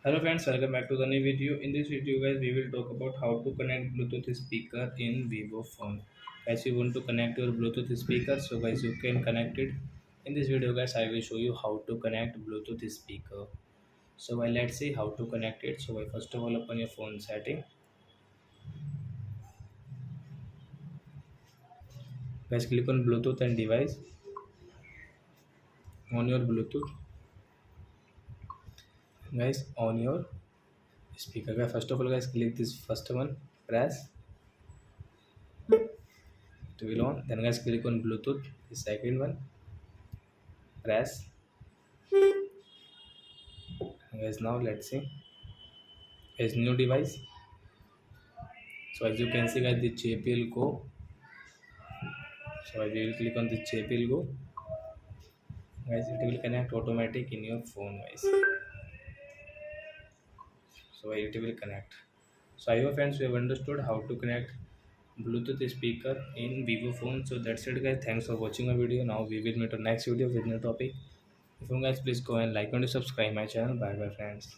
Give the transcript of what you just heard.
Hello friends, welcome back to the new video. In this video guys, we will talk about how to connect Bluetooth speaker in Vivo phone. Guys, you want to connect your Bluetooth speaker, so guys you can connect it. In this video guys, I will show you how to connect Bluetooth speaker. So let's see how to connect it. So first of all open your phone setting. Guys click on Bluetooth and device on your Bluetooth. Guys on your speaker. Guys, first of all guys click this first one, press it will on. Then guys click on Bluetooth, the second one, press. Guys now let's see is new device. So as you can see guys, the chip will go. So I will click on the chip will go. Guys it will connect automatic in your phone guys. So it will connect. So I hope friends you have understood how to connect Bluetooth speaker in Vivo phone. So that's it guys, thanks for watching our video. Now we will meet on next video with new topic. If you guys please go and like and subscribe my channel. Bye bye friends.